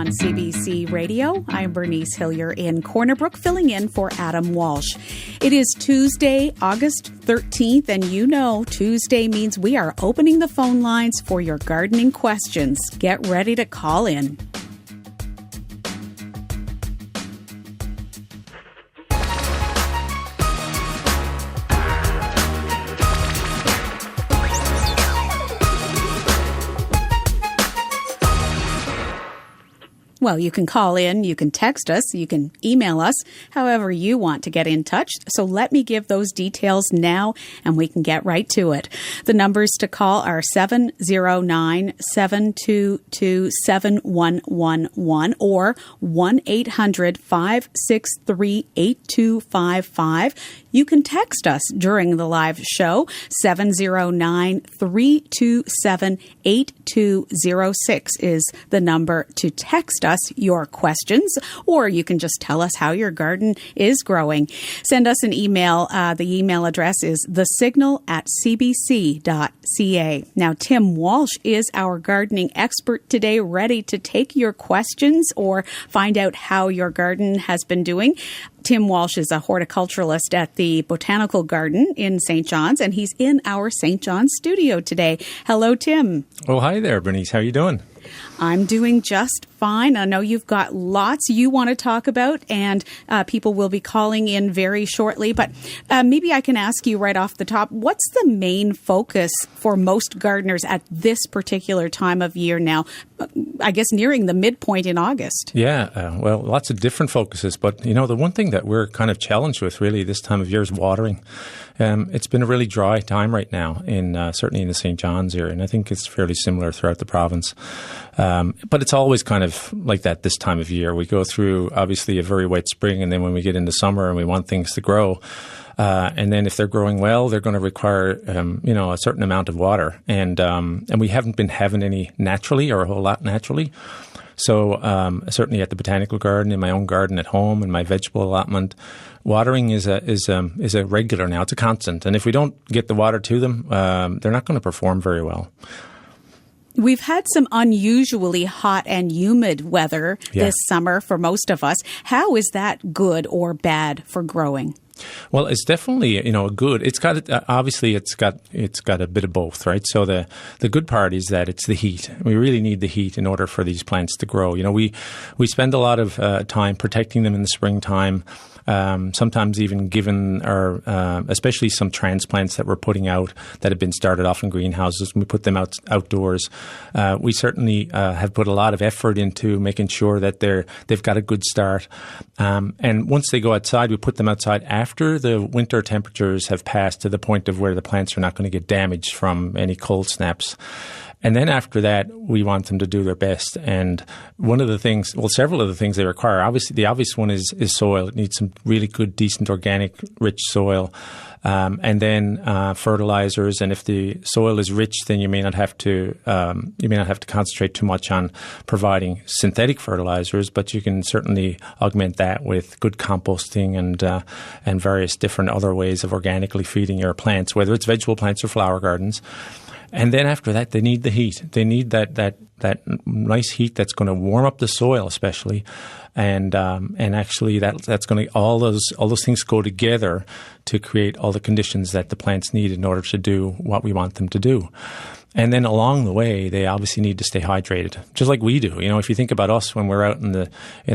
on CBC Radio. I'm Bernice Hillier in Corner Brook, filling in for Adam Walsh. It is Tuesday, August 13th, and you know Tuesday means we are opening the phone lines for your gardening questions. Get ready to call in. Well, you can call in, you can text us, you can email us, however you want to get in touch. So let me give those details now and we can get right to it. The numbers to call are 709-722-7111 or 1-800-563-8255. You can text us during the live show, 709-327-8206 is the number to text us your questions, or you can just tell us how your garden is growing. Send us an email. The email address is thesignal@cbc.ca. Now, Tim Walsh is our gardening expert today, ready to take your questions or find out how your garden has been doing. Tim Walsh is a horticulturalist at the Botanical Garden in St. John's, and he's in our St. John's studio today. Hello, Tim. Oh, hi there, Bernice. How are you doing? I'm doing just fine. I know you've got lots you want to talk about, and people will be calling in very shortly. But maybe I can ask you right off the top, what's the main focus for most gardeners at this particular time of year now? I guess nearing the midpoint in August. Yeah, well, lots of different focuses. But, you know, the one thing that we're kind of challenged with really this time of year is watering. It's been a really dry time right now, certainly in the St. John's area, and I think it's fairly similar throughout the province. But it's always kind of like that this time of year. We go through, obviously, a very wet spring, and then when we get into summer and we want things to grow, and then if they're growing well, they're going to require, a certain amount of water. And we haven't been having any naturally or a whole lot naturally. So certainly at the Botanical Garden, in my own garden at home, and my vegetable allotment, watering is a regular now. It's a constant. And if we don't get the water to them, they're not going to perform very well. We've had some unusually hot and humid weather this summer for most of us. How is that good or bad for growing? Well, it's definitely, good. It's got obviously it's got a bit of both, right? So the good part is that it's the heat. We really need the heat in order for these plants to grow. We spend a lot of time protecting them in the springtime. Sometimes even given our, especially some transplants that we're putting out that have been started off in greenhouses, we put them outdoors. We certainly have put a lot of effort into making sure that they've got a good start. And once they go outside, we put them outside after the winter temperatures have passed to the point of where the plants are not going to get damaged from any cold snaps. And then after that, we want them to do their best. And several of the things they require, obviously, the obvious one is soil. It needs some really good, decent, organic, rich soil. And then fertilizers. And if the soil is rich, then you may not have to concentrate too much on providing synthetic fertilizers, but you can certainly augment that with good composting and various different other ways of organically feeding your plants, whether it's vegetable plants or flower gardens. And then after that, they need the heat. They need that nice heat that's going to warm up the soil, especially, and actually that's going to all those things go together to create all the conditions that the plants need in order to do what we want them to do. And then along the way, they obviously need to stay hydrated, just like we do. If you think about us when we're out in the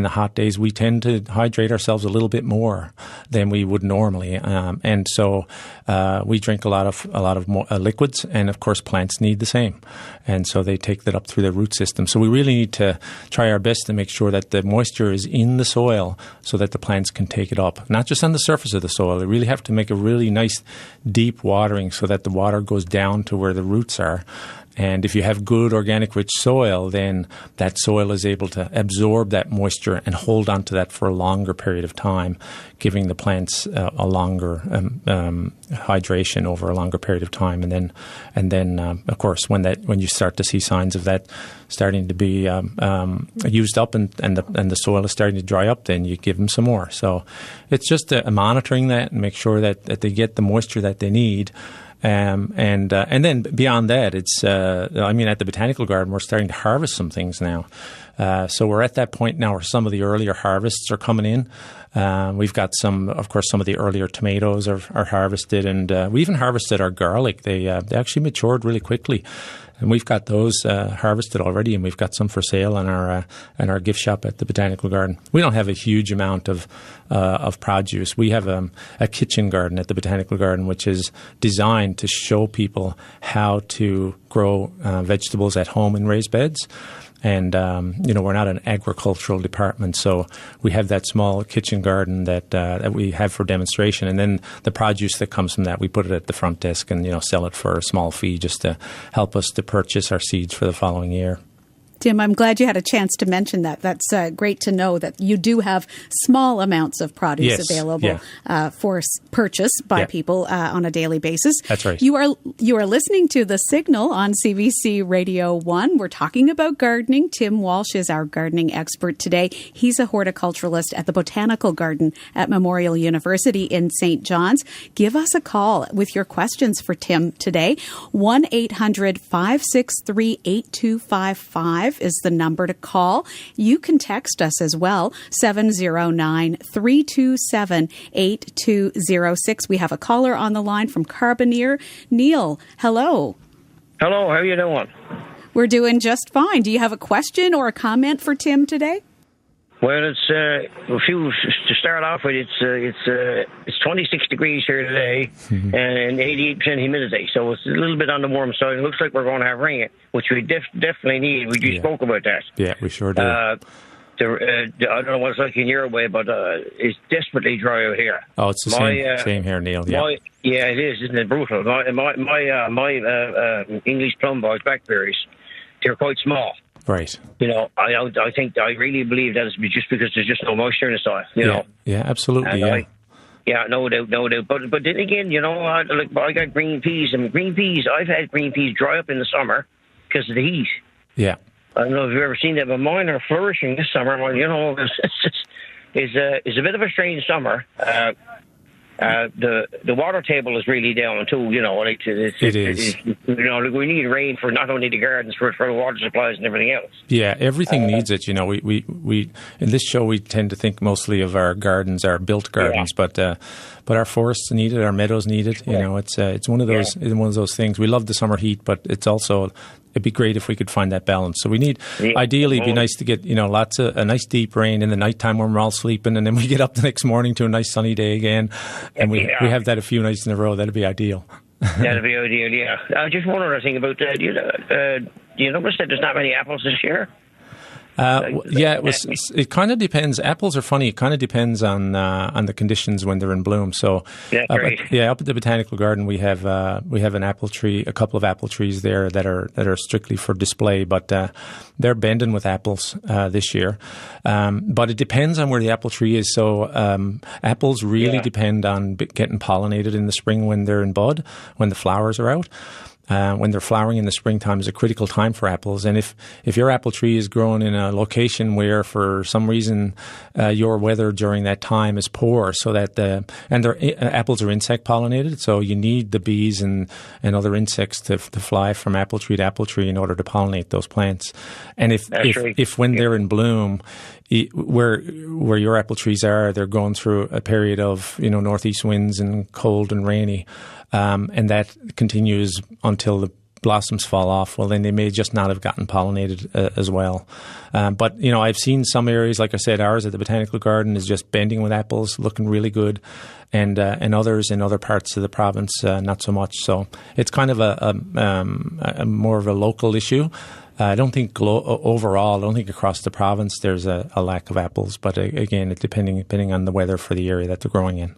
hot days, we tend to hydrate ourselves a little bit more than we would normally, and so we drink a lot of more, liquids, and of course plants need the same, and so they take that up through their root system. So we really need to try our best to make sure that the moisture is in the soil so that the plants can take it up, not just on the surface of the soil. They really have to make a really nice deep watering so that the water goes down to where the roots are. And if you have good organic rich soil, then that soil is able to absorb that moisture and hold on to that for a longer period of time, giving the plants a longer hydration over a longer period of time. And then of course, when you start to see signs of that starting to be used up and the soil is starting to dry up, then you give them some more. So it's just monitoring that and make sure that they get the moisture that they need. And then beyond that, it's, at the Botanical Garden, we're starting to harvest some things now. So we're at that point now where some of the earlier harvests are coming in. We've got some of the earlier tomatoes are harvested, and we even harvested our garlic. They actually matured really quickly. And we've got those harvested already, and we've got some for sale in our gift shop at the Botanical Garden. We don't have a huge amount of produce. We have a kitchen garden at the Botanical Garden, which is designed to show people how to grow vegetables at home in raised beds. And, we're not an agricultural department, so we have that small kitchen garden that we have for demonstration. And then the produce that comes from that, we put it at the front desk and, sell it for a small fee just to help us to purchase our seeds for the following year. Tim, I'm glad you had a chance to mention that. That's great to know that you do have small amounts of produce available for purchase by people on a daily basis. That's right. You are listening to The Signal on CBC Radio 1. We're talking about gardening. Tim Walsh is our gardening expert today. He's a horticulturalist at the Botanical Garden at Memorial University in St. John's. Give us a call with your questions for Tim today. 1-800-563-8255. Is the number to call. You can text us as well, 709-327-8206. We have a caller on the line from Carbonear. Neil, hello. Hello, how are you doing? We're doing just fine. Do you have a question or a comment for Tim today? Well, it's to start off with. It's 26 degrees here today, and 88% humidity. So it's a little bit on the warm side. It looks like we're going to have rain, which we definitely need. We just spoke about that. Yeah, we sure do. I don't know what it's like in your way, but it's desperately dry out here. Oh, it's the same here, Neil. Yeah, it is, isn't it? Brutal. My English plum boys, blackberries, they're quite small. Right. I think I really believe that it's just because there's just no moisture in the soil. Yeah, absolutely. And no doubt. But then again, I got green peas, and I've had green peas dry up in the summer because of the heat. Yeah. I don't know if you've ever seen that, but mine are flourishing this summer. Well, it's a bit of a strange summer. The water table is really down too. It is. We need rain for not only the gardens, for the water supplies and everything else. Yeah, everything needs it. We in this show we tend to think mostly of our gardens, our built gardens, but our forests need it, our meadows need it. It's one of those things. We love the summer heat, but it's also. It'd be great if we could find that balance. So we need, ideally, it'd be nice to get, a nice deep rain in the nighttime when we're all sleeping, and then we get up the next morning to a nice sunny day again, and we have that a few nights in a row. That'd be ideal. That'd be ideal, yeah. I just one other thing about that. Do you notice that there's not many apples this year? It kind of depends. Apples are funny. It kind of depends on the conditions when they're in bloom. So, up at the Botanical Garden, we have an apple tree, a couple of apple trees there that are strictly for display, but they're bending with apples this year. But it depends on where the apple tree is. So, apples really depend on getting pollinated in the spring when they're in bud, when the flowers are out. When they're flowering in the springtime is a critical time for apples. And if your apple tree is grown in a location where for some reason your weather during that time is poor, so that apples are insect pollinated, so you need the bees and other insects to fly from apple tree to apple tree in order to pollinate those plants. And if when they're in bloom, where your apple trees are, they're going through a period of northeast winds and cold and rainy. And that continues until the blossoms fall off. Well, then they may just not have gotten pollinated as well. But I've seen some areas, like I said, ours at the Botanical Garden is just bending with apples, looking really good, and others in other parts of the province not so much. So it's kind of a more of a local issue. I don't think overall, I don't think across the province there's a lack of apples. But again, depending on the weather for the area that they're growing in.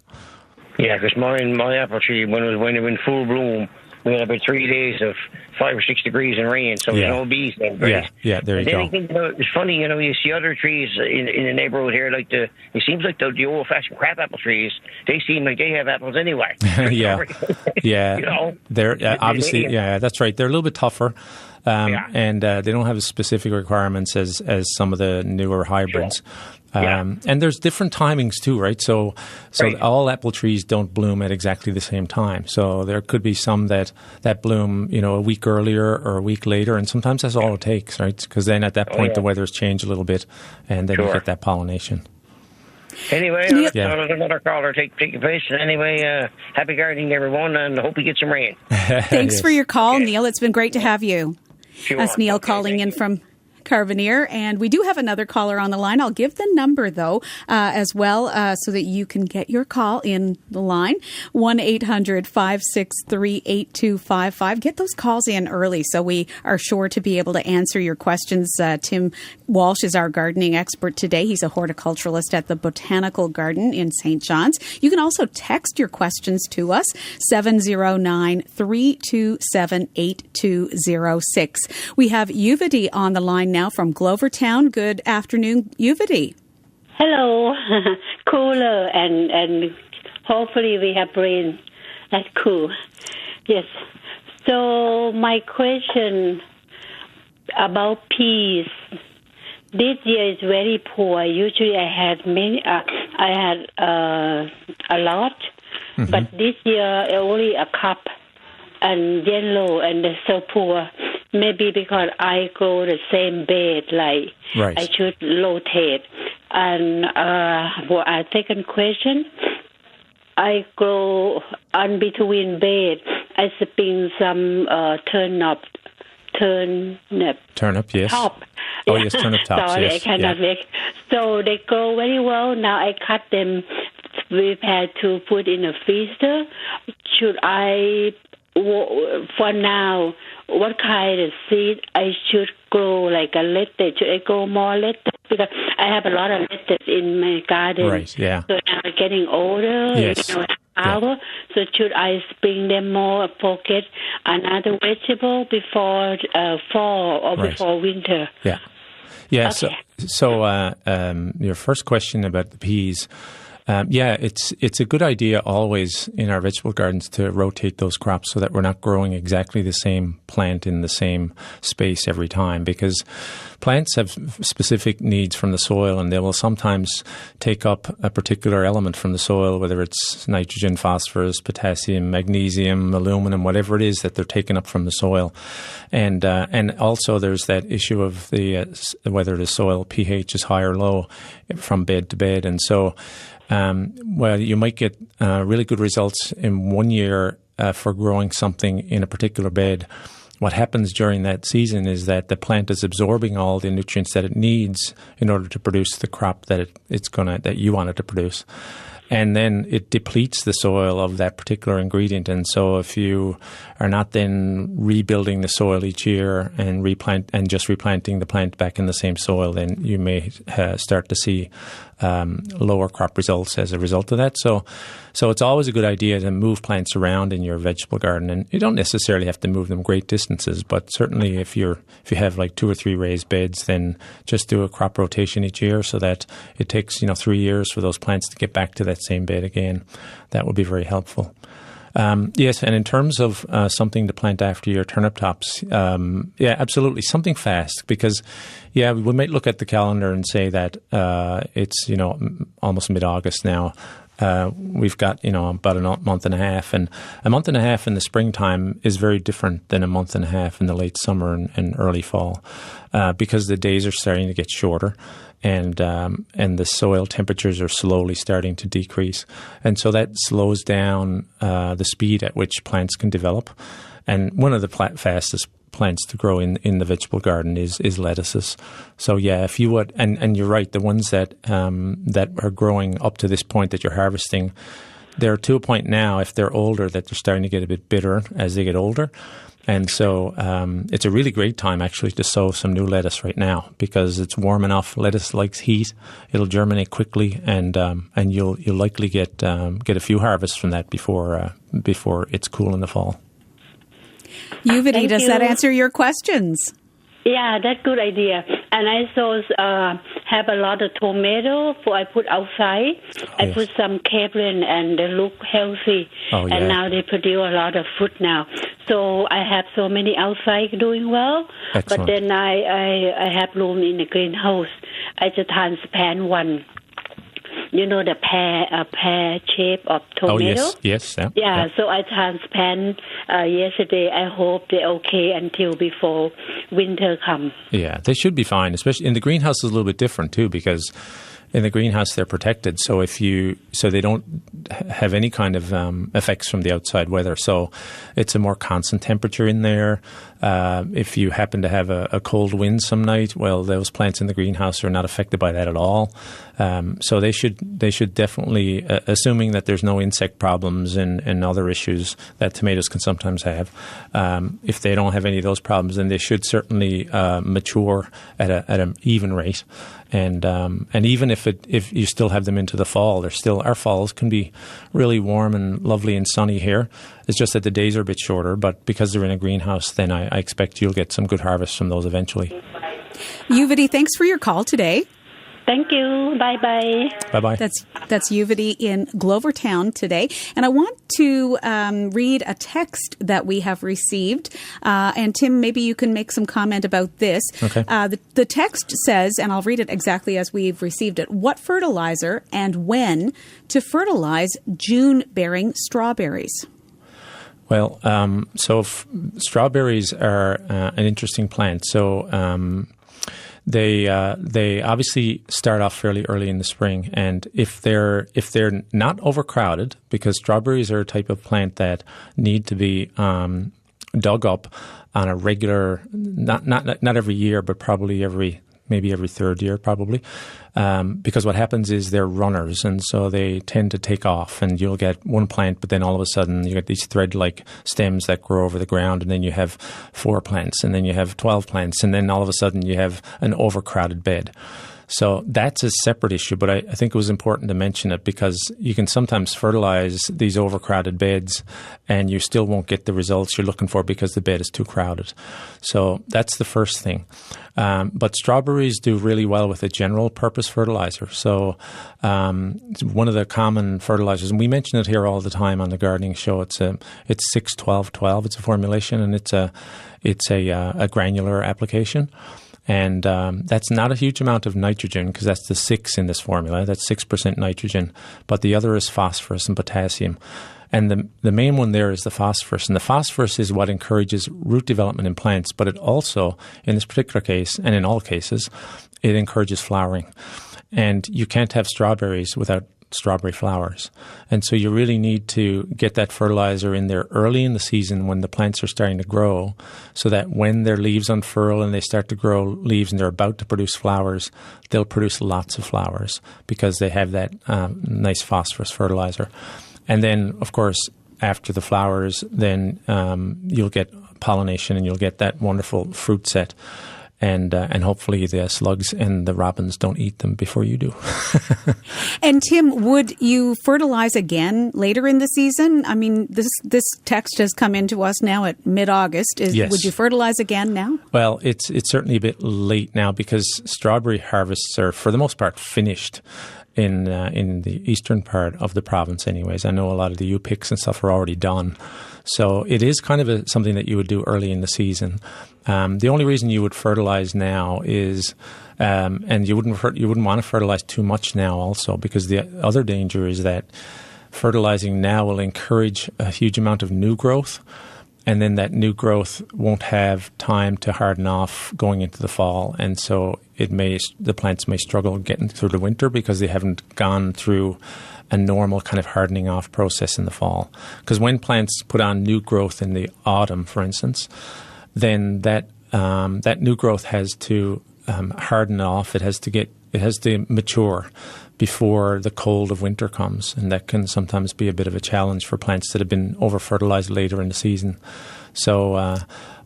Yeah, because my apple tree, when it was in full bloom, we had about 3 days of 5 or 6 degrees and rain, so there's no bees then. Right? Yeah, there you go. It's funny, you see other trees in the neighborhood here, like it seems like the old-fashioned crab apple trees, they seem like they have apples anyway. They're obviously, that's right. They're a little bit tougher. and they don't have as specific requirements as some of the newer hybrids. And there's different timings too, right? So all apple trees don't bloom at exactly the same time. So there could be some that bloom, a week earlier or a week later, and sometimes that's all it takes, right? Because then at that point the weather's changed a little bit, and then you get that pollination. Anyway, I'll let another caller take your place. Anyway, happy gardening, everyone, and hope we get some rain. Thanks for your call, Neil. It's been great to have you. That's Neil calling in from Carbonear, and we do have another caller on the line. I'll give the number, though, as well, so that you can get your call in the line. 1-800-563-8255. Get those calls in early so we are sure to be able to answer your questions. Tim Walsh is our gardening expert today. He's a horticulturalist at the Botanical Garden in St. John's. You can also text your questions to us, 709-327-8206. We have Yuvadi on the line now from Glovertown. Good afternoon, Yuvadi. Hello. Cooler and hopefully we have rain. That's cool. Yes. So my question about peas. This year is very poor. Usually I had a lot, but this year only a cup and yellow, and they're so poor. Maybe because I grow the same bed, I should rotate. And for our second question, I grow on between bed. I spring some turnip, yes. Top. Oh, yes, turnip tops, Sorry, yes. I cannot make. So they grow very well. Now I cut them. We've had to put in a freezer. Should I, for now, what kind of seed I should grow, like a lettuce? Should I grow more lettuce? Because I have a lot of lettuce in my garden. Right, yeah. So I'm getting older, yes. So should I spring them more, forget another vegetable before fall or before winter? Yeah. Yeah, okay. So your first question about the peas, it's a good idea always in our vegetable gardens to rotate those crops so that we're not growing exactly the same plant in the same space every time, because plants have specific needs from the soil, and they will sometimes take up a particular element from the soil, whether it's nitrogen, phosphorus, potassium, magnesium, aluminum, whatever it is that they're taking up from the soil. And also there's that issue of whether the soil pH is high or low from bed to bed. And so you might get really good results in 1 year for growing something in a particular bed. What happens during that season is that the plant is absorbing all the nutrients that it needs in order to produce the crop that you want it to produce. And then it depletes the soil of that particular ingredient. And so if you are not then rebuilding the soil each year and just replanting the plant back in the same soil, then you may start to see lower crop results as a result of that. So it's always a good idea to move plants around in your vegetable garden, and you don't necessarily have to move them great distances, but certainly if you have like 2 or 3 raised beds, then just do a crop rotation each year so that it takes 3 years for those plants to get back to that same bed again. That would be very helpful. Yes, and in terms of something to plant after your turnip tops, absolutely, something fast, because, we might look at the calendar and say that it's, almost mid-August now. We've got, about a month and a half, and a month and a half in the springtime is very different than a month and a half in the late summer and early fall, because the days are starting to get shorter. And the soil temperatures are slowly starting to decrease. And so that slows down the speed at which plants can develop. And one of the fastest plants to grow in the vegetable garden is lettuces. So if you would, and you're right, the ones that are growing up to this point that you're harvesting, they're to a point now, if they're older, that they're starting to get a bit bitter as they get older. And so it's a really great time, actually, to sow some new lettuce right now, because it's warm enough. Lettuce likes heat; it'll germinate quickly, and you'll likely get a few harvests from that before it's cool in the fall. Yuvadi, does that answer your questions? Yeah, that's a good idea. And I also have a lot of tomato for I put outside. I put some capelin and they look healthy. And now they produce a lot of fruit now. So I have so many outside doing well. Excellent. But then I have room in the greenhouse. I just transplant one. You know, the pear shape of tomato? Oh, yes. Yeah, so I transplant yesterday. I hope they're okay until before winter comes. Yeah, they should be fine, especially in the greenhouse is a little bit different too, because in the greenhouse they're protected, so they don't have any kind of effects from the outside weather. So it's a more constant temperature in there. If you happen to have a cold wind some night, well, those plants in the greenhouse are not affected by that at all. So they should definitely, assuming that there's no insect problems and other issues that tomatoes can sometimes have, if they don't have any of those problems, then they should certainly mature at an even rate. And even if you still have them into the fall, our falls can be really warm and lovely and sunny here. It's just that the days are a bit shorter, but because they're in a greenhouse, then I expect you'll get some good harvests from those eventually. Yuvidi, thanks for your call today. Thank you. Bye-bye. Bye-bye. That's Yuvidi in Glovertown today. And I want to read a text that we have received. And Tim, maybe you can make some comment about this. Okay. The text says, and I'll read it exactly as we've received it, what fertilizer and when to fertilize June-bearing strawberries? Well, strawberries are an interesting plant. So they obviously start off fairly early in the spring, and if they're not overcrowded, because strawberries are a type of plant that need to be dug up on a regular, not every year, but probably maybe every third year, probably, because what happens is they're runners, and so they tend to take off, and you'll get one plant, but then all of a sudden you get these thread-like stems that grow over the ground, and then you have 4 plants, and then you have 12 plants, and then all of a sudden you have an overcrowded bed. So that's a separate issue, but I think it was important to mention it because you can sometimes fertilize these overcrowded beds and you still won't get the results you're looking for because the bed is too crowded. So that's the first thing. But strawberries do really well with a general purpose fertilizer. So one of the common fertilizers, and we mention it here all the time on the gardening show, it's 6-12-12. It's a formulation, and it's a granular application. And that's not a huge amount of nitrogen because that's the 6 in this formula. That's 6% nitrogen. But the other is phosphorus and potassium. And the main one there is the phosphorus. And the phosphorus is what encourages root development in plants. But it also, in this particular case, and in all cases, it encourages flowering. And you can't have strawberries without strawberry flowers. And so you really need to get that fertilizer in there early in the season when the plants are starting to grow, so that when their leaves unfurl and they start to grow leaves and they're about to produce flowers, they'll produce lots of flowers because they have that nice phosphorus fertilizer. And then, of course, after the flowers, then you'll get pollination and you'll get that wonderful fruit set. And hopefully the slugs and the robins don't eat them before you do. And Tim, would you fertilize again later in the season? I mean, this text has come into us now at mid-August. Yes. Would you fertilize again now? Well, it's certainly a bit late now because strawberry harvests are, for the most part, finished in the eastern part of the province anyways. I know a lot of the U-picks and stuff are already done. So it is kind of something that you would do early in the season. The only reason you would fertilize now is, and you wouldn't want to fertilize too much now also, because the other danger is that fertilizing now will encourage a huge amount of new growth, and then that new growth won't have time to harden off going into the fall, and so the plants may struggle getting through the winter because they haven't gone through a normal kind of hardening off process in the fall. Because when plants put on new growth in the autumn, for instance, then that new growth has to harden off. It has to mature before the cold of winter comes, and that can sometimes be a bit of a challenge for plants that have been over-fertilized later in the season. So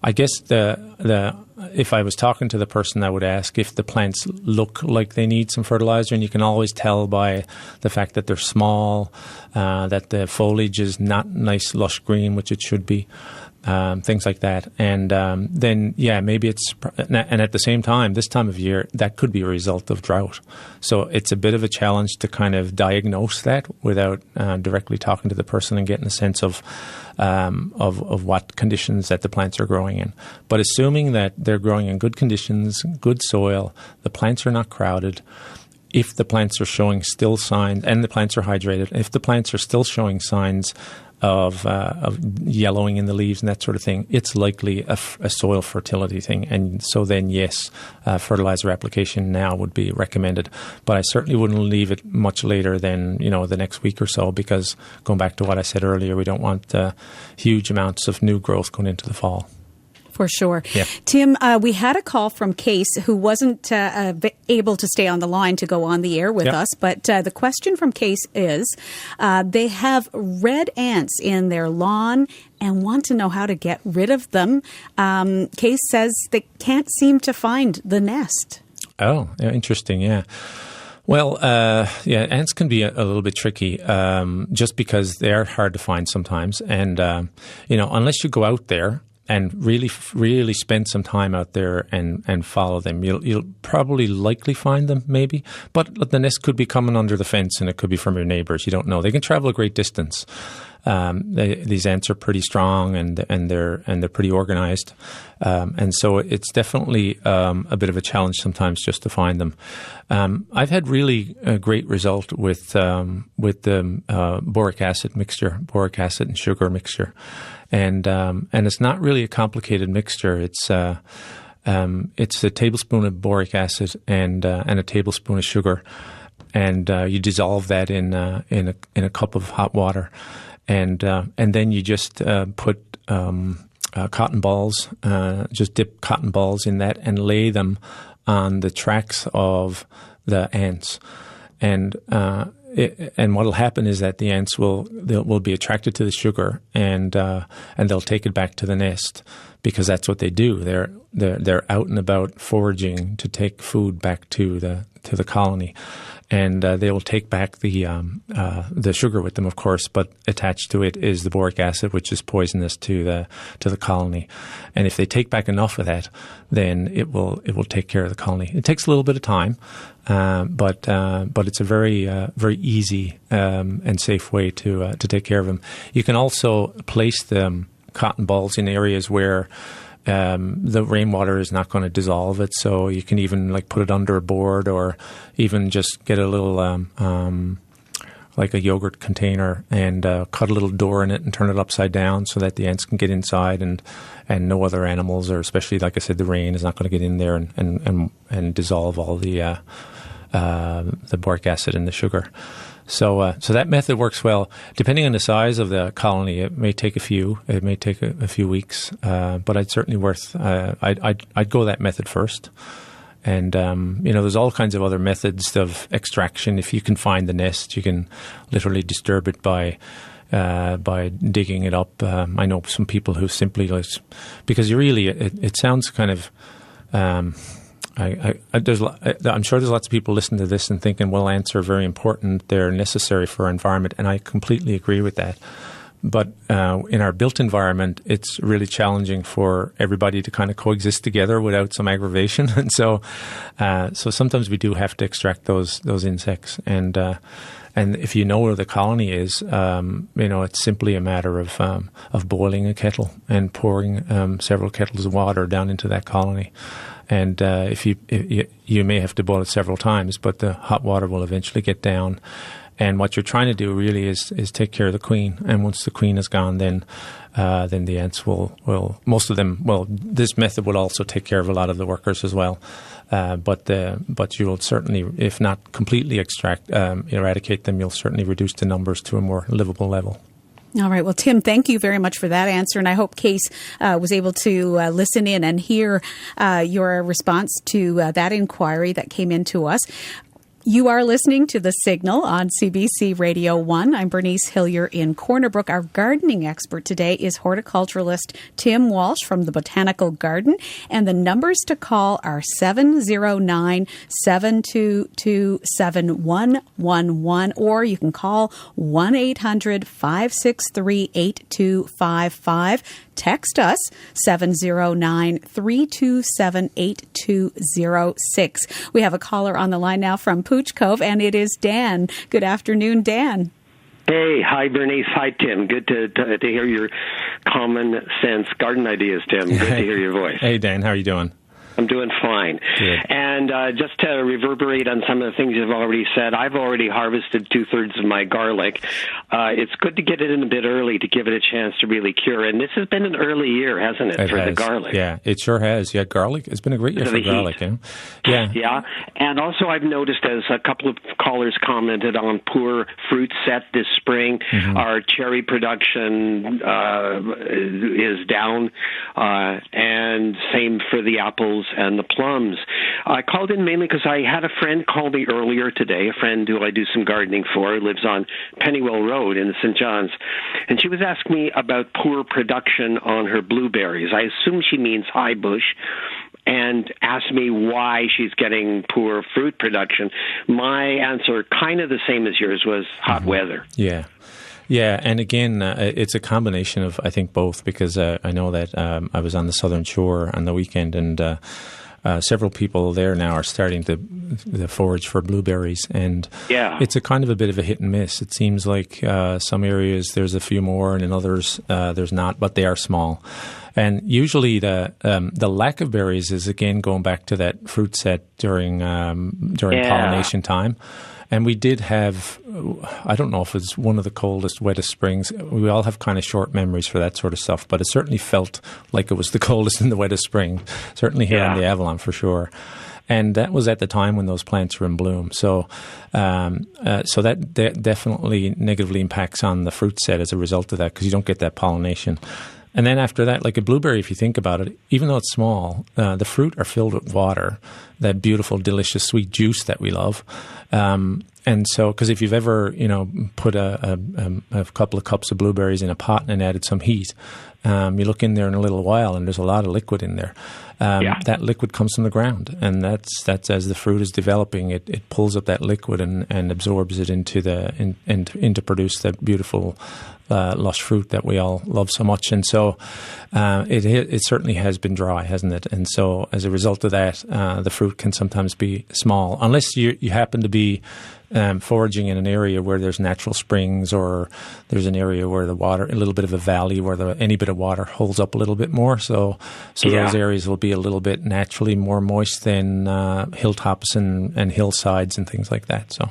I guess if I was talking to the person, I would ask if the plants look like they need some fertilizer, and you can always tell by the fact that they're small, that the foliage is not nice lush green, which it should be. things like that. And then, maybe it's, and at the same time, this time of year, that could be a result of drought. So it's a bit of a challenge to kind of diagnose that without directly talking to the person and getting a sense of what conditions that the plants are growing in. But assuming that they're growing in good conditions, good soil, the plants are not crowded, if the plants are showing still signs, and the plants are hydrated, if the plants are still showing signs of yellowing in the leaves and that sort of thing, it's likely a soil fertility thing. And so then, yes, fertilizer application now would be recommended. But I certainly wouldn't leave it much later than, the next week or so, because going back to what I said earlier, we don't want huge amounts of new growth going into the fall. For sure. Yeah. Tim, we had a call from Case, who wasn't able to stay on the line to go on the air with us. But the question from Case is, they have red ants in their lawn and want to know how to get rid of them. Case says they can't seem to find the nest. Oh, interesting. Yeah. Well, ants can be a little bit tricky, just because they are hard to find sometimes. And, unless you go out there and really spend some time out there and follow them, you'll probably likely find them, maybe. But the nest could be coming under the fence, and it could be from your neighbors. You don't know. They can travel a great distance. These ants are pretty strong, and they're pretty organized, and so it's definitely a bit of a challenge sometimes just to find them. I've had really a great result with the boric acid and sugar mixture, and it's not really a complicated mixture. It's a tablespoon of boric acid and a tablespoon of sugar, and you dissolve that in a cup of hot water. And then you just put cotton balls, just dip cotton balls in that and lay them on the tracks of the ants. And what'll happen is that the ants will be attracted to the sugar, and they'll take it back to the nest, because that's what they do. They're out and about foraging to take food back to the colony. And they will take back the sugar with them, of course, but attached to it is the boric acid, which is poisonous to the colony. And if they take back enough of that, then it will take care of the colony. It takes a little bit of time, but it's a very easy and safe way to take care of them. You can also place the cotton balls in areas where the rainwater is not going to dissolve it, so you can even put it under a board, or even just get a little like a yogurt container and cut a little door in it and turn it upside down so that the ants can get inside, and no other animals, or especially, like I said, the rain is not going to get in there and dissolve all the boric acid and the sugar. So that method works well. Depending on the size of the colony, it may take a few weeks, but I'd certainly I'd go that method first. And there's all kinds of other methods of extraction. If you can find the nest, you can literally disturb it by digging it up. I know some people who simply because it sounds kind of. I'm sure there's lots of people listening to this and thinking, well, ants are very important. They're necessary for our environment, and I completely agree with that. But in our built environment, it's really challenging for everybody to kind of coexist together without some aggravation. And so sometimes we do have to extract those insects. And if you know where the colony is, it's simply a matter of boiling a kettle and pouring several kettles of water down into that colony. And if you may have to boil it several times, but the hot water will eventually get down. And what you're trying to do really is take care of the queen. And once the queen is gone, then the ants will most of them. Well, this method will also take care of a lot of the workers as well. But you will certainly, if not completely eradicate them, you'll certainly reduce the numbers to a more livable level. All right. Well, Tim, thank you very much for that answer. And I hope Case was able to listen in and hear your response to that inquiry that came in to us. You are listening to The Signal on CBC Radio 1. I'm Bernice Hillier in Corner Brook. Our gardening expert today is horticulturalist Tim Walsh from the Botanical Garden. And the numbers to call are 709-722-7111, or you can call 1-800-563-8255. text us 709-327-8206. We have a caller on the line now from Pooch Cove, and it is Dan. Good afternoon, Dan. Hey, hi Bernice, hi Tim. Good to hear your common sense garden ideas, Tim. Good to hear your voice. Hey Dan, how are you doing? I'm doing fine. Good. And just to reverberate on some of the things you've already said, I've already harvested 2/3 of my garlic. It's good to get it in a bit early to give it a chance to really cure. And this has been an early year, hasn't it, for the garlic? Yeah, it sure has. Yeah, garlic. It's been a great year for garlic. Yeah. Yeah. And also I've noticed, as a couple of callers commented on poor fruit set this spring, our cherry production is down, and same for the apples and the plums. I called in mainly because I had a friend call me earlier today, a friend who I do some gardening for, who lives on Pennywell Road in St. John's, and she was asking me about poor production on her blueberries. I assume she means high bush, and asked me why she's getting poor fruit production. My answer, kind of the same as yours, was hot weather. Yeah. Yeah, and again, it's a combination of, I think, both, because I know that I was on the Southern Shore on the weekend, and several people there now are starting to forage for blueberries, and it's a kind of a bit of a hit and miss. It seems like some areas there's a few more, and in others there's not, but they are small. And usually the lack of berries is, again, going back to that fruit set during pollination time. And we did have, I don't know if it's one of the coldest, wettest springs. We all have kind of short memories for that sort of stuff, but it certainly felt like it was the coldest and the wettest spring, certainly here in the Avalon for sure. And that was at the time when those plants were in bloom. So that definitely negatively impacts on the fruit set as a result of that, because you don't get that pollination. And then after that, like a blueberry, if you think about it, even though it's small, the fruit are filled with water, that beautiful, delicious, sweet juice that we love. And so, because if you've ever, put a couple of cups of blueberries in a pot and added some heat, you look in there in a little while and there's a lot of liquid in there. That liquid comes from the ground, and that's as the fruit is developing, it pulls up that liquid and absorbs it into into produce that beautiful lush fruit that we all love so much. And so it certainly has been dry, hasn't it? And so as a result of that, the fruit can sometimes be small, unless you happen to be foraging in an area where there's natural springs, or there's an area where the water, a little bit of a valley where any bit of water holds up a little bit more. So those areas will be a little bit naturally more moist than hilltops and hillsides and things like that. So.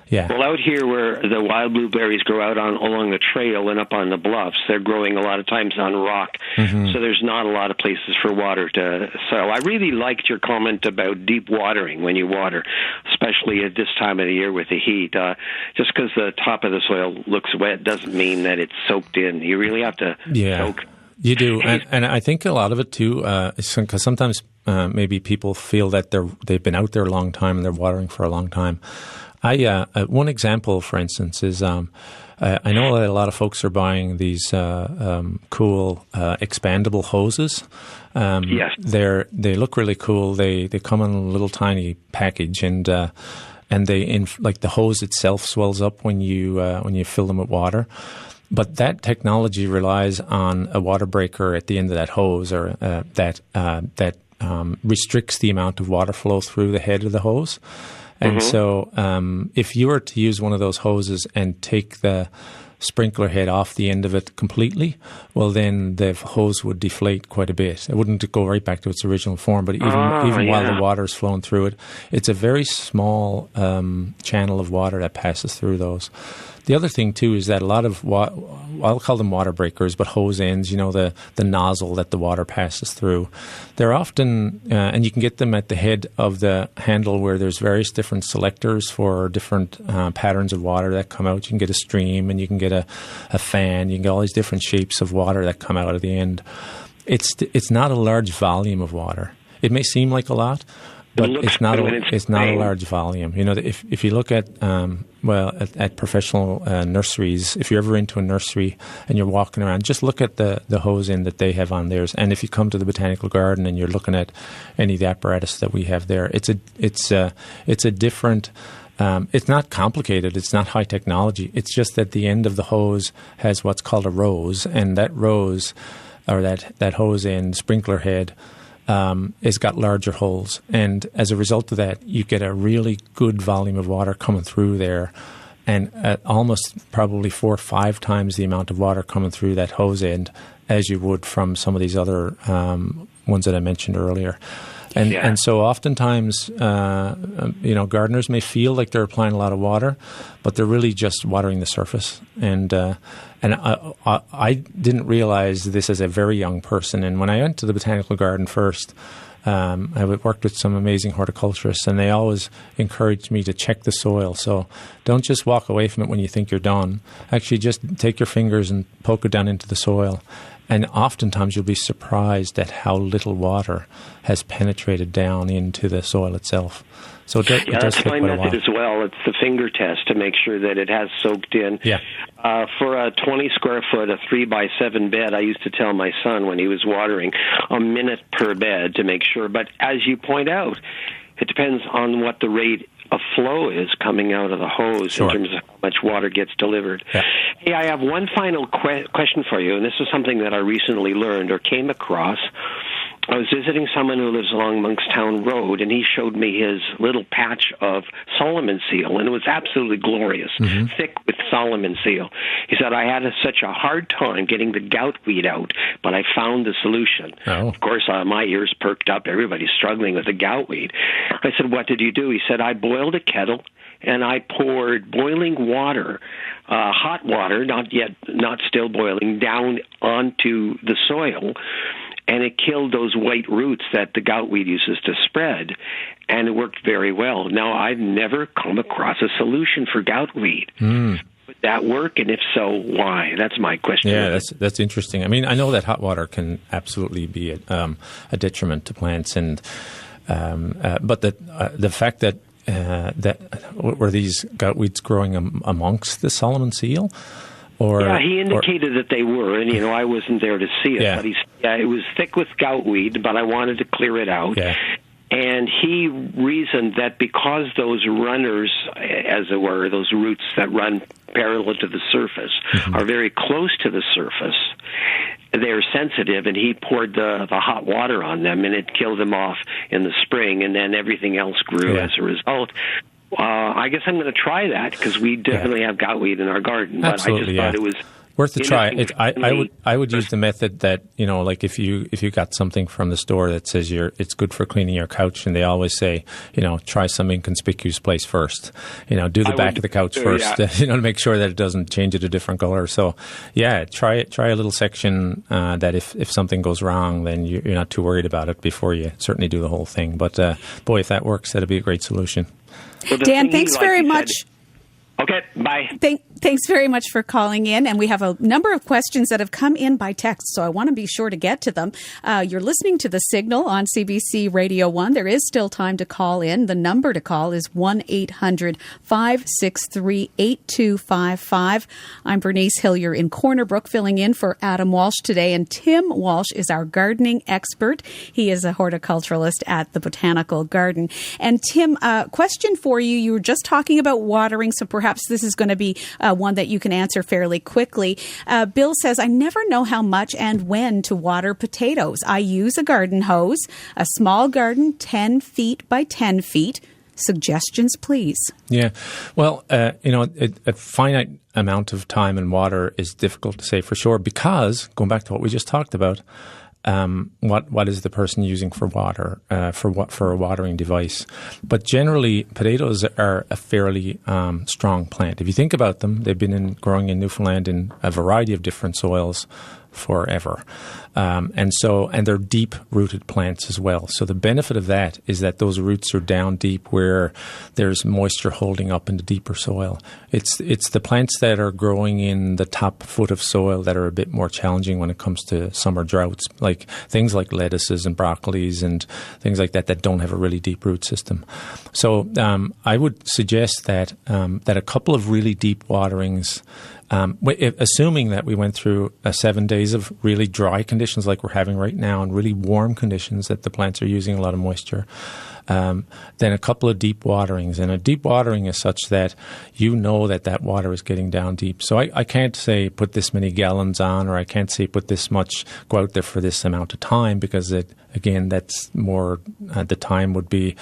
Yeah. Well, out here where the wild blueberries grow out along the trail and up on the bluffs, they're growing a lot of times on rock, so there's not a lot of places for water to sow. I really liked your comment about deep watering when you water, especially at this time of the year with the heat. Just because the top of the soil looks wet doesn't mean that it's soaked in. You really have to soak. You do, and I think a lot of it too, is because sometimes maybe people feel that they've been out there a long time and they're watering for a long time. One example, for instance, is I know that a lot of folks are buying these cool expandable hoses. Yes, they look really cool. They come in a little tiny package, and they like the hose itself swells up when you fill them with water. But that technology relies on a water breaker at the end of that hose, or that restricts the amount of water flow through the head of the hose. And so if you were to use one of those hoses and take the sprinkler head off the end of it completely, well, then the hose would deflate quite a bit. It wouldn't go right back to its original form, but even while the water is flowing through it, it's a very small channel of water that passes through those. The other thing, too, is that a lot of, I'll call them water breakers, but hose ends, the nozzle that the water passes through, they're often, and you can get them at the head of the handle where there's various different selectors for different patterns of water that come out. You can get a stream, and you can get a fan. You can get all these different shapes of water that come out at the end. It's not a large volume of water. It may seem like a lot, but it's not a large volume. If you look at at professional nurseries, if you're ever into a nursery and you're walking around, just look at the hose end that they have on theirs. And if you come to the botanical garden and you're looking at any of the apparatus that we have there, it's a different. It's not complicated. It's not high technology. It's just that the end of the hose has what's called a rose, and that rose or that hose end, sprinkler head, has got larger holes. And as a result of that, you get a really good volume of water coming through there, and at almost probably 4 or 5 times the amount of water coming through that hose end as you would from some of these other ones that I mentioned earlier. And so oftentimes, gardeners may feel like they're applying a lot of water, but they're really just watering the surface. And I didn't realize this as a very young person. And when I went to the botanical garden first, I worked with some amazing horticulturists, and they always encouraged me to check the soil. So don't just walk away from it when you think you're done. Actually, just take your fingers and poke it down into the soil. And oftentimes you'll be surprised at how little water has penetrated down into the soil itself. So it does take quite a while. Method as well. It's the finger test to make sure that it has soaked in. Yeah. For a 20 square foot, a 3x7 bed, I used to tell my son when he was watering, a minute per bed to make sure. But as you point out, it depends on what the rate of flow is coming out of the hose in terms of how much water gets delivered. Yeah. Hey, I have one final question for you, and this is something that I recently learned or came across. I was visiting someone who lives along Monkstown Road, and he showed me his little patch of Solomon seal, and it was absolutely glorious, thick with Solomon seal. He said, I had such a hard time getting the gout weed out, but I found the solution. Oh. Of course, my ears perked up. Everybody's struggling with the gout weed. I said, what did you do? He said, I boiled a kettle, and I poured boiling water, hot water, not still boiling, down onto the soil, and it killed those white roots that the gout weed uses to spread, and it worked very well. Now, I've never come across a solution for gout weed. Would that work, and if so, why? That's my question. Yeah, that's interesting. I mean, I know that hot water can absolutely be a detriment to plants, and but the fact that were these gout weeds growing amongst the Solomon seal? He indicated that they were, and I wasn't there to see it. Yeah. But it was thick with gout weed, but I wanted to clear it out. Yeah. And he reasoned that because those runners, as it were, those roots that run parallel to the surface, are very close to the surface, they're sensitive, and he poured the hot water on them, and it killed them off in the spring, and then everything else grew as a result. I guess I'm going to try that because we definitely have gout weed in our garden. But Absolutely, I just thought it was worth a try. I would use the method that like if you got something from the store that says it's good for cleaning your couch, and they always say try some inconspicuous place first. Do the back of the couch first. To make sure that it doesn't change it a different color. So try a little section that if something goes wrong, then you're not too worried about it before you certainly do the whole thing. But boy, if that works, that'd be a great solution. Well, Dan, thanks very much. Okay, bye. Thanks very much for calling in. And we have a number of questions that have come in by text, so I want to be sure to get to them. You're listening to The Signal on CBC Radio 1. There is still time to call in. The number to call is 1-800-563-8255. I'm Bernice Hillier in Corner Brook, filling in for Adam Walsh today. And Tim Walsh is our gardening expert. He is a horticulturalist at the Botanical Garden. And Tim, question for you. You were just talking about watering, so perhaps this is going to be one that you can answer fairly quickly. Bill says, I never know how much and when to water potatoes. I use a garden hose, a small garden, 10 feet by 10 feet. Suggestions, please. Yeah. Well, a finite amount of time and water is difficult to say for sure because, going back to what we just talked about, what is the person using for water, for a watering device? But generally, potatoes are a fairly strong plant. If you think about them, they've been growing in Newfoundland in a variety of different soils forever. And they're deep-rooted plants as well. So the benefit of that is that those roots are down deep where there's moisture holding up in the deeper soil. It's the plants that are growing in the top foot of soil that are a bit more challenging when it comes to summer droughts, like things like lettuces and broccolis and things like that don't have a really deep root system. So I would suggest that a couple of really deep waterings, assuming that we went through 7 days of really dry conditions like we're having right now and really warm conditions that the plants are using a lot of moisture, then a couple of deep waterings. And a deep watering is such that you know that water is getting down deep. So I can't say put this many gallons on, or I can't say put this much, go out there for this amount of time, because that's more, the time would be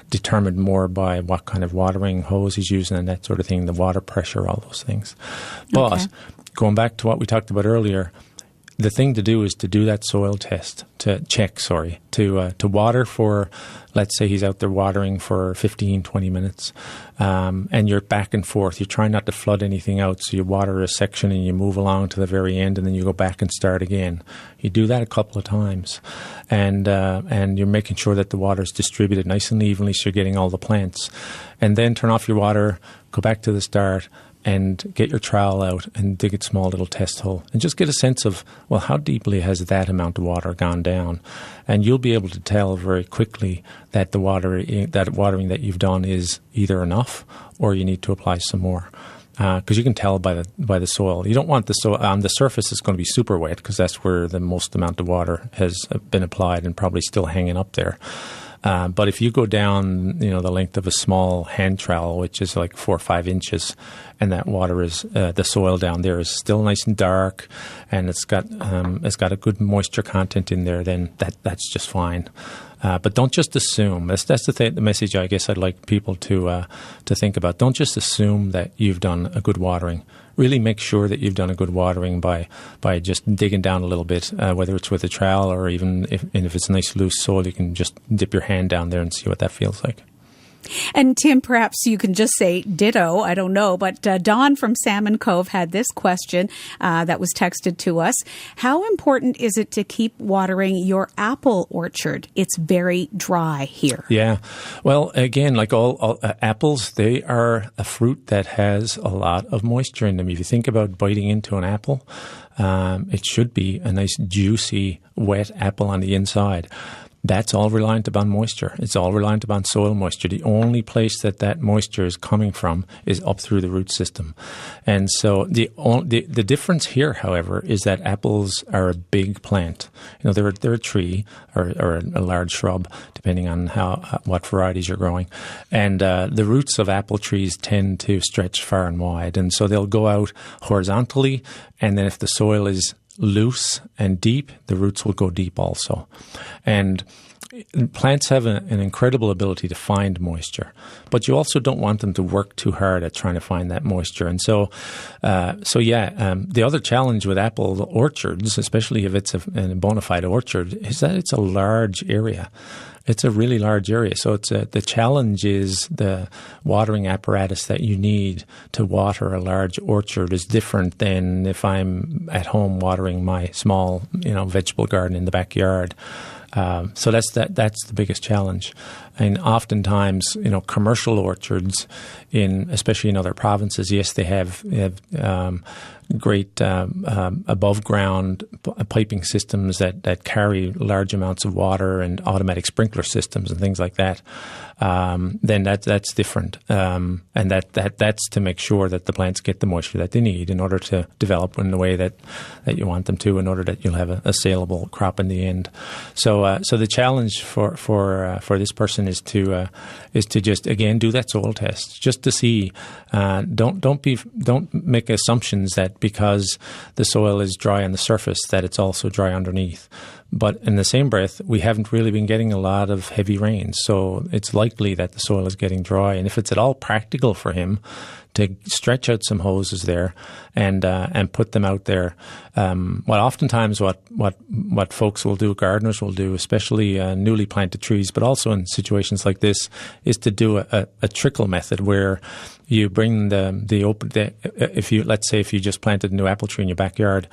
determined more by what kind of watering hose he's using and that sort of thing, the water pressure, all those things. But going back to what we talked about earlier, the thing to do is to do that soil test, to water for, let's say he's out there watering for 15, 20 minutes, and you're back and forth. You're trying not to flood anything out, so you water a section and you move along to the very end, and then you go back and start again. You do that a couple of times, and you're making sure that the water is distributed nice and evenly, so you're getting all the plants. And then turn off your water, go back to the start, and get your trowel out and dig a small little test hole and just get a sense of, well, how deeply has that amount of water gone down? And you'll be able to tell very quickly that that watering that you've done is either enough or you need to apply some more. Because you can tell by the soil. You don't want the soil on the surface is going to be super wet, because that's where the most amount of water has been applied and probably still hanging up there. But if you go down, the length of a small hand trowel, which is like 4 or 5 inches, and that water is the soil down there is still nice and dark, and it's got a good moisture content in there, then that's just fine. But don't just assume. That's the message I guess I'd like people to think about. Don't just assume that you've done a good watering. Really make sure that you've done a good watering by just digging down a little bit, whether it's with a trowel or even if it's nice loose soil, you can just dip your hand down there and see what that feels like. And Tim, perhaps you can just say ditto, I don't know, but Dawn from Salmon Cove had this question that was texted to us. How important is it to keep watering your apple orchard? It's very dry here. Yeah. Well, again, like all apples, they are a fruit that has a lot of moisture in them. If you think about biting into an apple, it should be a nice, juicy, wet apple on the inside. That's all reliant upon moisture. It's all reliant upon soil moisture. The only place that moisture is coming from is up through the root system. And so the difference here, however, is that apples are a big plant. They're a tree or a large shrub, depending on what varieties you're growing. And the roots of apple trees tend to stretch far and wide. And so they'll go out horizontally, and then if the soil is loose and deep, the roots will go deep also. And plants have an incredible ability to find moisture, but you also don't want them to work too hard at trying to find that moisture. And the other challenge with apple orchards, especially if it's a bona fide orchard, is that it's a large area. It's a really large area. So the challenge is the watering apparatus that you need to water a large orchard is different than if I'm at home watering my small, vegetable garden in the backyard. So that's the biggest challenge. And oftentimes, commercial orchards especially in other provinces, yes, they have great above ground piping systems that carry large amounts of water and automatic sprinkler systems and things like that. Then that's different. And that's to make sure that the plants get the moisture that they need in order to develop in the way that you want them to, in order that you'll have a saleable crop in the end. So the challenge for this person is to just again do that soil test, just to see. Don't make assumptions that because the soil is dry on the surface that it's also dry underneath. But in the same breath, we haven't really been getting a lot of heavy rains, so it's likely that the soil is getting dry. And if it's at all practical for him to stretch out some hoses there and put them out there, oftentimes what folks will do, gardeners will do, especially newly planted trees, but also in situations like this, is to do a trickle method where you bring if you just planted a new apple tree in your backyard,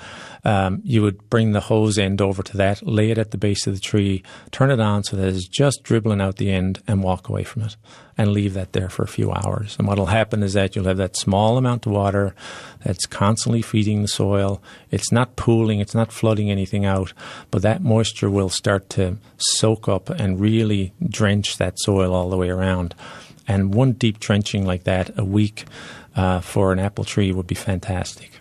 you would bring the hose end over to that, lay it at the base of the tree, turn it on so that it's just dribbling out the end, and walk away from it and leave that there for a few hours. And what will happen is that you'll have that small amount of water that's constantly feeding the soil. It's not pooling, it's not flooding anything out, but that moisture will start to soak up and really drench that soil all the way around. And one deep drenching like that a week for an apple tree would be fantastic.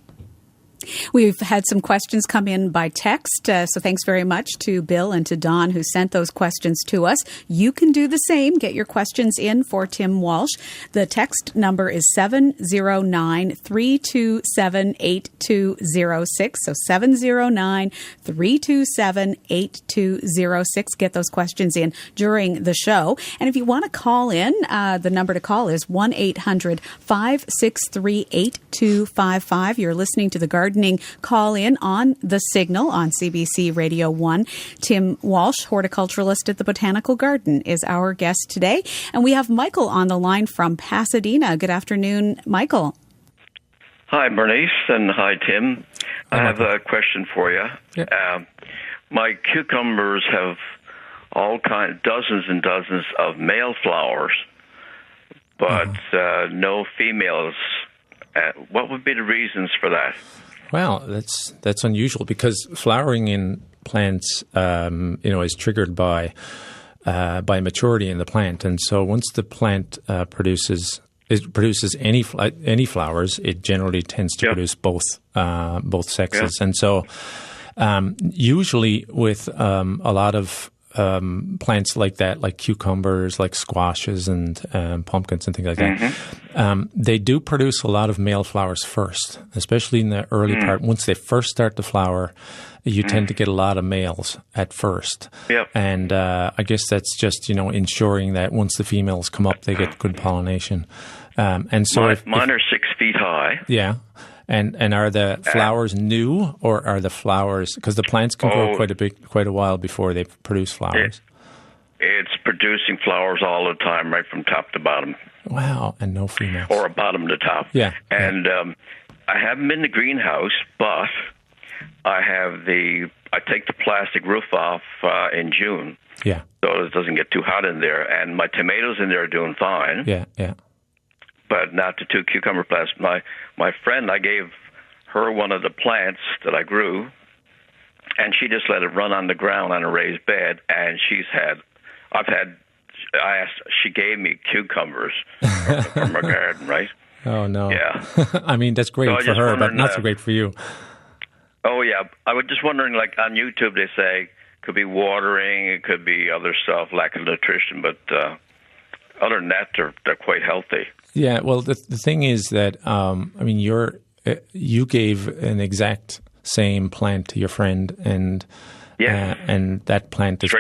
We've had some questions come in by text, so thanks very much to Bill and to Don who sent those questions to us. You can do the same. Get your questions in for Tim Walsh. The text number is 709-327-8206. So 709-327-8206. Get those questions in during the show. And if you want to call in, the number to call is 1-800-563-8255. You're listening to the Gardening Call In on the Signal on CBC Radio 1. Tim Walsh, horticulturalist at the Botanical Garden, is our guest today. And we have Michael on the line from Pasadena. Good afternoon, Michael. Hi, Bernice, and hi, Tim. I have a question for you. Yeah. My cucumbers have dozens and dozens of male flowers, but no females. What would be the reasons for that? Well, that's unusual because flowering in plants, is triggered by maturity in the plant, and so once the plant produces any flowers, it generally tends to produce both sexes, and so usually with a lot of plants like that, like cucumbers, like squashes and pumpkins and things like that, they do produce a lot of male flowers first, especially in the early part. Once they first start to flower, you tend to get a lot of males at first. Yep. And I guess that's just, ensuring that once the females come up, they get good pollination. And so mine are 6 feet high. Yeah. And are the flowers new, or are the flowers, because the plants can grow quite a while before they produce flowers? It's producing flowers all the time, right from top to bottom. Wow, and no females. Or bottom to top. Yeah. And I haven't been in the greenhouse, but I take the plastic roof off in June. Yeah. So it doesn't get too hot in there. And my tomatoes in there are doing fine. Yeah, yeah. But not the 2 cucumber plants. My friend, I gave her one of the plants that I grew, and she just let it run on the ground on a raised bed, and she gave me cucumbers from her garden, right? Oh, no. Yeah. I mean, that's great for her, but not so great for you. Oh, yeah. I was just wondering, like on YouTube, they say it could be watering, it could be other stuff, lack of nutrition, but other than that, they're quite healthy. Yeah, well, the thing is that, you gave an exact same plant to your friend, and that plant is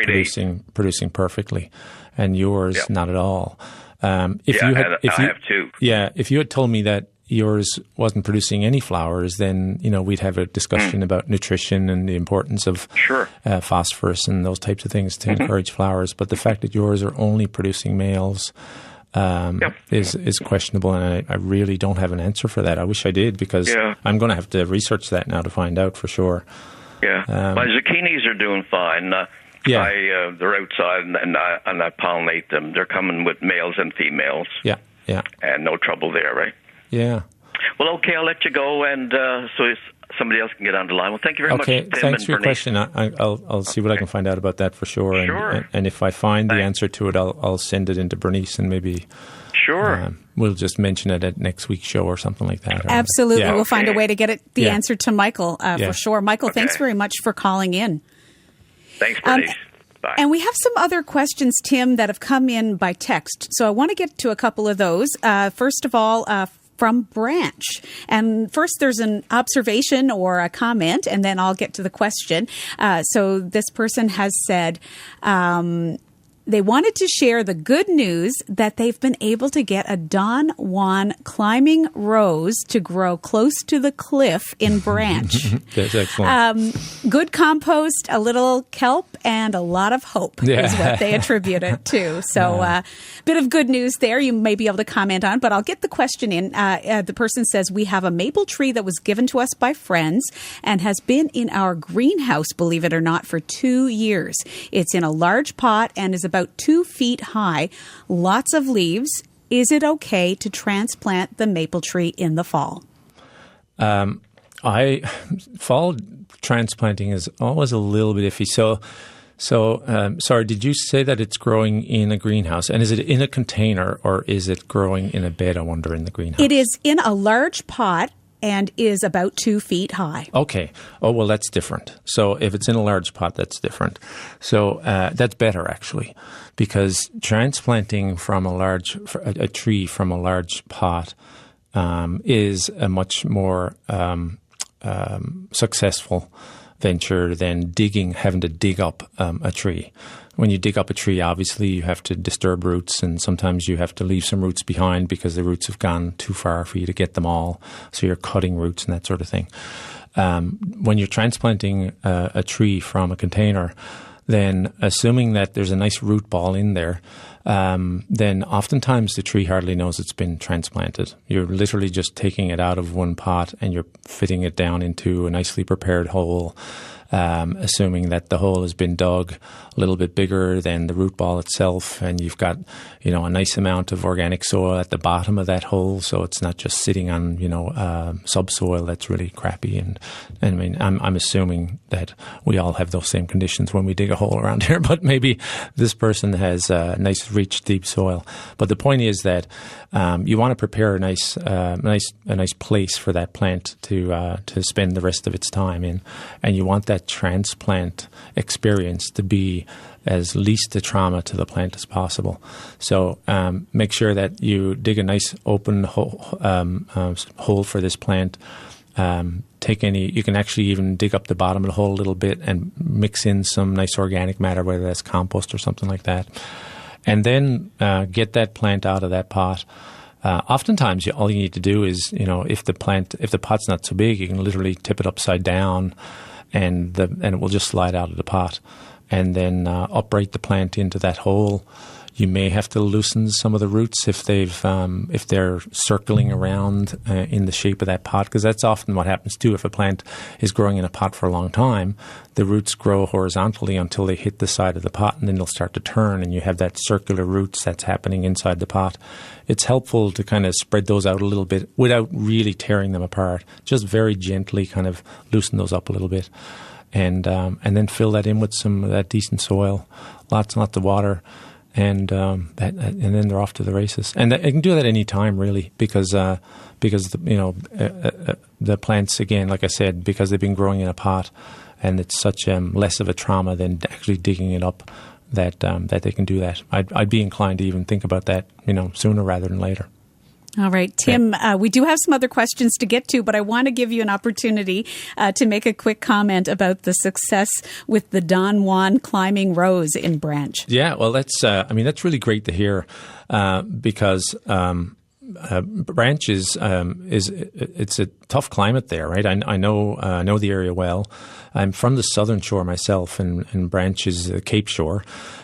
producing perfectly, and yours not at all. I have two. Yeah, if you had told me that yours wasn't producing any flowers, then we'd have a discussion about nutrition and the importance of phosphorus and those types of things to encourage flowers. But the fact that yours are only producing males is questionable, and I really don't have an answer for that. I wish I did, because I'm going to have to research that now to find out for sure. Yeah, my zucchinis are doing fine. They're outside, and I pollinate them. They're coming with males and females. Yeah, yeah, and no trouble there, right? Yeah. Well, okay, I'll let you go, and so somebody else can get on the line. Well, thank you very much, Tim. Okay, thanks for your Bernice. question. I'll see what I can find out about that for sure. And if I find the answer to it, I'll send it into Bernice, and maybe we'll just mention it at next week's show or something like that. Absolutely. We'll find a way to get the answer to Michael for sure. Michael, thanks very much for calling in. Thanks, Bernice. Bye. And we have some other questions, Tim, that have come in by text. So I want to get to a couple of those. First of all, from Branch. And first there's an observation or a comment, and then I'll get to the question. So this person has said, they wanted to share the good news that they've been able to get a Don Juan climbing rose to grow close to the cliff in Branch. That's excellent. Good compost, a little kelp, and a lot of hope is what they attribute it to. So bit of good news there you may be able to comment on, but I'll get the question in. The person says, we have a maple tree that was given to us by friends and has been in our greenhouse, believe it or not, for 2 years. It's in a large pot and is about 2 feet high, lots of leaves. Is it okay to transplant the maple tree in the fall? Fall transplanting is always a little bit iffy. So, sorry, did you say that it's growing in a greenhouse? And is it in a container, or is it growing in a bed, I wonder, in the greenhouse? It is in a large pot. and is about 2 feet high. Okay. Oh, well, that's different. So if it's in a large pot, that's different. So that's better, actually, because transplanting from a tree from a large pot is a much more successful venture than having to dig up a tree. When you dig up a tree, obviously you have to disturb roots, and sometimes you have to leave some roots behind because the roots have gone too far for you to get them all. So you're cutting roots and that sort of thing. When you're transplanting a tree from a container, then assuming that there's a nice root ball in there, then oftentimes the tree hardly knows it's been transplanted. You're literally just taking it out of one pot and you're fitting it down into a nicely prepared hole, assuming that the hole has been dug a little bit bigger than the root ball itself, and you've got, a nice amount of organic soil at the bottom of that hole, so it's not just sitting on, subsoil that's really crappy. And I mean, I'm assuming that we all have those same conditions when we dig a hole around here, but maybe this person has nice, rich, deep soil. But the point is that you want to prepare a nice place for that plant to spend the rest of its time in, and you want that transplant experience to be as least a trauma to the plant as possible. So make sure that you dig a nice open hole for this plant. You can actually even dig up the bottom of the hole a little bit and mix in some nice organic matter, whether that's compost or something like that. And then get that plant out of that pot. Oftentimes, all you need to do is, if the pot's not so big, you can literally tip it upside down, and it will just slide out of the pot. And then upright the plant into that hole. You may have to loosen some of the roots if they're circling around in the shape of that pot, because that's often what happens too. If a plant is growing in a pot for a long time, the roots grow horizontally until they hit the side of the pot, and then they'll start to turn, and you have that circular roots that's happening inside the pot. It's helpful to kind of spread those out a little bit without really tearing them apart. Just very gently kind of loosen those up a little bit. And then fill that in with some of that decent soil, lots and lots of water, and then they're off to the races. And you can do that any time, really, because the plants, again, like I said, because they've been growing in a pot, and it's such less of a trauma than actually digging it up, that they can do that. I'd be inclined to even think about that, sooner rather than later. All right, Tim, we do have some other questions to get to, but I want to give you an opportunity to make a quick comment about the success with the Don Juan climbing rose in Branch. Yeah, well, that's really great to hear because Branch is it's a tough climate there, right? I know the area well. I'm from the southern shore myself, and Branch is the Cape Shore,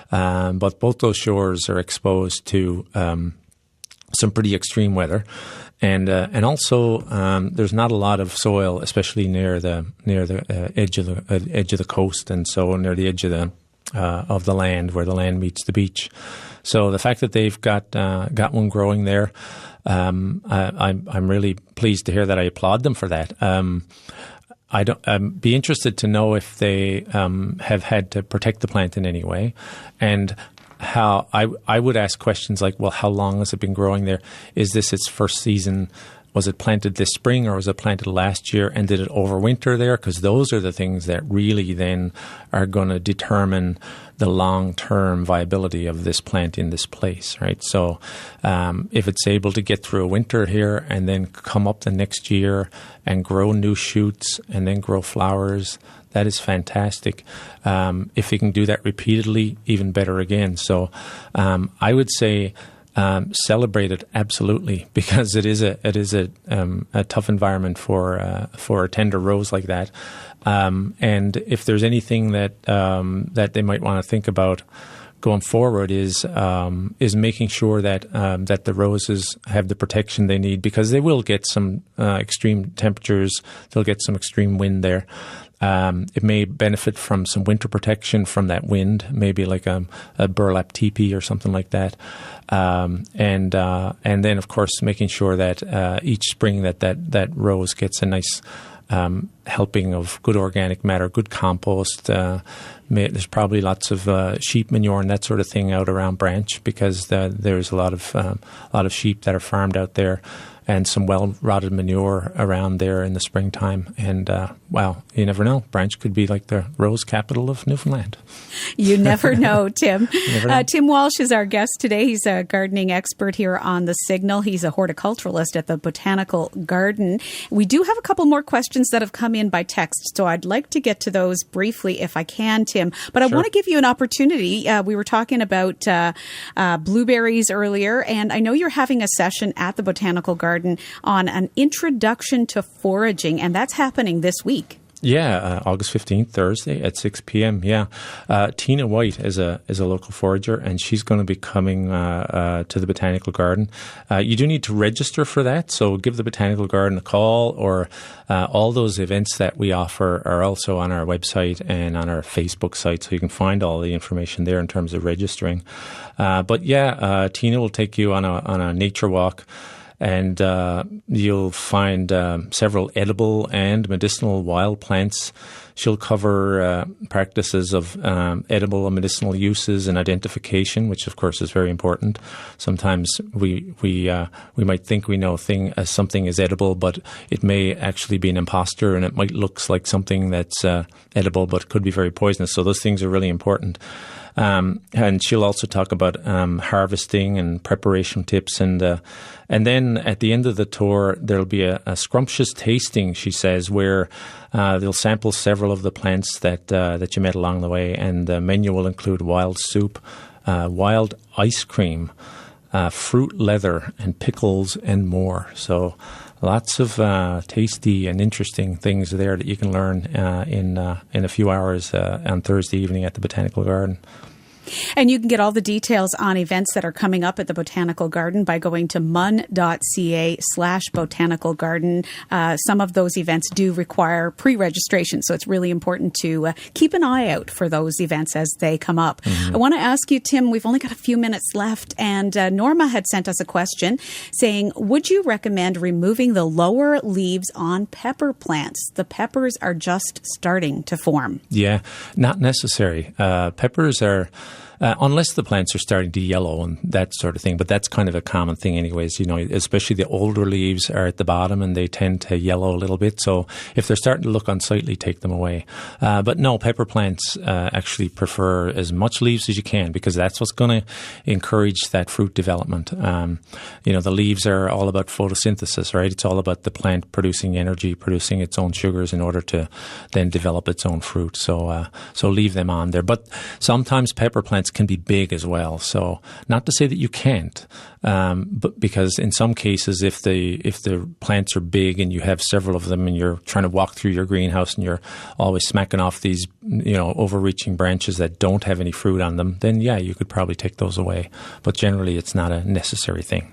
but both those shores are exposed to some pretty extreme weather, and also there's not a lot of soil, especially near the edge of the coast, and so near the edge of the land where the land meets the beach. So the fact that they've got one growing there, I'm really pleased to hear that. I applaud them for that. I'd be interested to know if they have had to protect the plant in any way, and how I would ask questions like, well, how long has it been growing there? Is this its first season? Was it planted this spring, or was it planted last year? And did it overwinter there? Because those are the things that really then are going to determine the long-term viability of this plant in this place, right? So if it's able to get through a winter here and then come up the next year and grow new shoots and then grow flowers, that is fantastic. If you can do that repeatedly, even better again. So I would say celebrate it absolutely, because it is a tough environment for a tender rose like that. And if there's anything that they might want to think about going forward is making sure that the roses have the protection they need, because they will get some extreme temperatures. They'll get some extreme wind there. It may benefit from some winter protection from that wind, maybe like a burlap teepee or something like that. And then, of course, making sure that each spring that rose gets a nice helping of good organic matter, good compost. There's probably lots of sheep manure and that sort of thing out around Branch, because there's a lot of sheep that are farmed out there. and some well-rotted manure around there in the springtime. And, you never know. Branch could be like the rose capital of Newfoundland. You never know, Tim. Never know. Tim Walsh is our guest today. He's a gardening expert here on The Signal. He's a horticulturalist at the Botanical Garden. We do have a couple more questions that have come in by text, so I'd like to get to those briefly if I can, Tim. But I want to give you an opportunity. We were talking about blueberries earlier, and I know you're having a session at the Botanical Garden on an introduction to foraging, and that's happening this week. Yeah, August 15th, Thursday at 6 p.m. Yeah. Tina White is a local forager, and she's going to be coming to the Botanical Garden. You do need to register for that, so give the Botanical Garden a call, or all those events that we offer are also on our website and on our Facebook site, so you can find all the information there in terms of registering. Tina will take you on a nature walk, and you'll find several edible and medicinal wild plants. She'll cover practices of edible and medicinal uses and identification, which of course is very important. Sometimes we might think we know something is edible, but it may actually be an imposter, and it might look like something that's edible, but could be very poisonous. So those things are really important. And she'll also talk about harvesting and preparation tips, and then at the end of the tour there'll be a scrumptious tasting, she says, where they'll sample several of the plants that you met along the way, and the menu will include wild soup, wild ice cream, fruit leather, and pickles, and more. So lots of tasty and interesting things there that you can learn in a few hours on Thursday evening at the Botanical Garden. And you can get all the details on events that are coming up at the Botanical Garden by going to mun.ca/Botanical Garden. Some of those events do require pre-registration, so it's really important to keep an eye out for those events as they come up. Mm-hmm. I want to ask you, Tim, we've only got a few minutes left, and Norma had sent us a question saying, would you recommend removing the lower leaves on pepper plants? The peppers are just starting to form. Yeah, not necessary. Peppers are... unless the plants are starting to yellow and that sort of thing, but that's kind of a common thing anyways, especially the older leaves are at the bottom and they tend to yellow a little bit. So if they're starting to look unsightly, take them away. But no, pepper plants actually prefer as much leaves as you can, because that's what's going to encourage that fruit development. The leaves are all about photosynthesis, right? It's all about the plant producing energy, producing its own sugars in order to then develop its own fruit. So leave them on there. But sometimes pepper plants can be big as well. So not to say that you can't, but because in some cases, if the plants are big and you have several of them and you're trying to walk through your greenhouse and you're always smacking off these, overreaching branches that don't have any fruit on them, then yeah, you could probably take those away. But generally, it's not a necessary thing.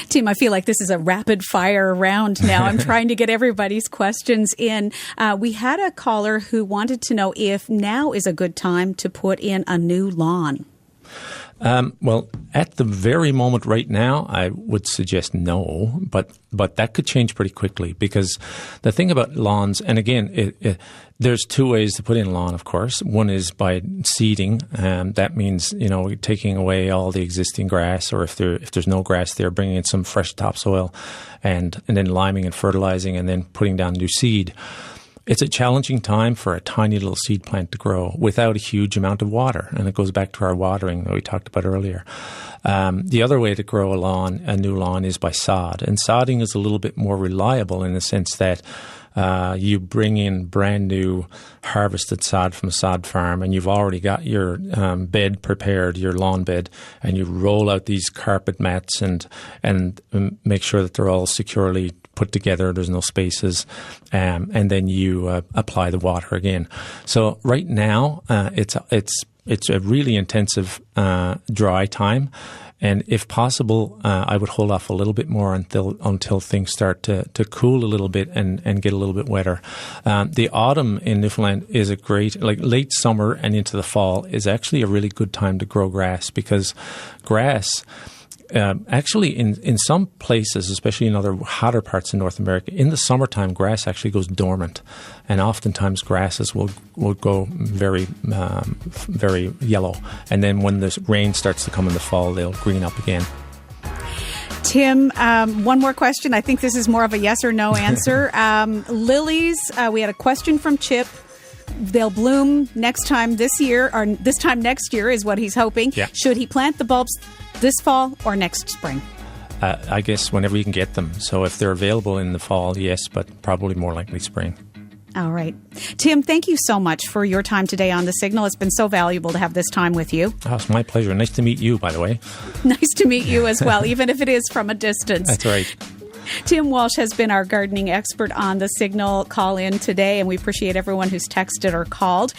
Tim, I feel like this is a rapid fire round now. I'm trying to get everybody's questions in. We had a caller who wanted to know if now is a good time to put in a new lawn. Well, at the very moment right now, I would suggest no, but that could change pretty quickly, because the thing about lawns, and again, there's two ways to put in a lawn, of course. One is by seeding. That means, taking away all the existing grass, or if there's no grass there, bringing in some fresh topsoil and then liming and fertilizing and then putting down new seed. It's a challenging time for a tiny little seed plant to grow without a huge amount of water. And it goes back to our watering that we talked about earlier. The other way to grow a new lawn is by sod. And sodding is a little bit more reliable in the sense that you bring in brand new harvested sod from a sod farm, and you've already got your bed prepared, your lawn bed, and you roll out these carpet mats and make sure that they're all securely put together, there's no spaces, and then you apply the water again. So right now, it's a really intensive dry time. And if possible, I would hold off a little bit more until things start to cool a little bit and get a little bit wetter. The autumn in Newfoundland is a great, late summer and into the fall is actually a really good time to grow grass, because grass, actually, in some places, especially in other hotter parts in North America, in the summertime, grass actually goes dormant, and oftentimes grasses will go very, very yellow. And then when the rain starts to come in the fall, they'll green up again. Tim, one more question. I think this is more of a yes or no answer. Lilies, we had a question from Chip. They'll bloom next time this year, or this time next year is what he's hoping. Yeah. Should he plant the bulbs this fall or next spring? I guess whenever you can get them. So if they're available in the fall, yes, but probably more likely spring. All right. Tim, thank you so much for your time today on The Signal. It's been so valuable to have this time with you. Oh, it's my pleasure. Nice to meet you, by the way. Nice to meet you as well, even if it is from a distance. That's right. Tim Walsh has been our gardening expert on The Signal call-in today, and we appreciate everyone who's texted or called.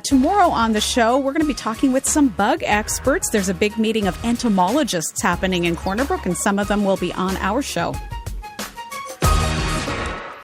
Tomorrow on the show, we're going to be talking with some bug experts. There's a big meeting of entomologists happening in Corner Brook, and some of them will be on our show.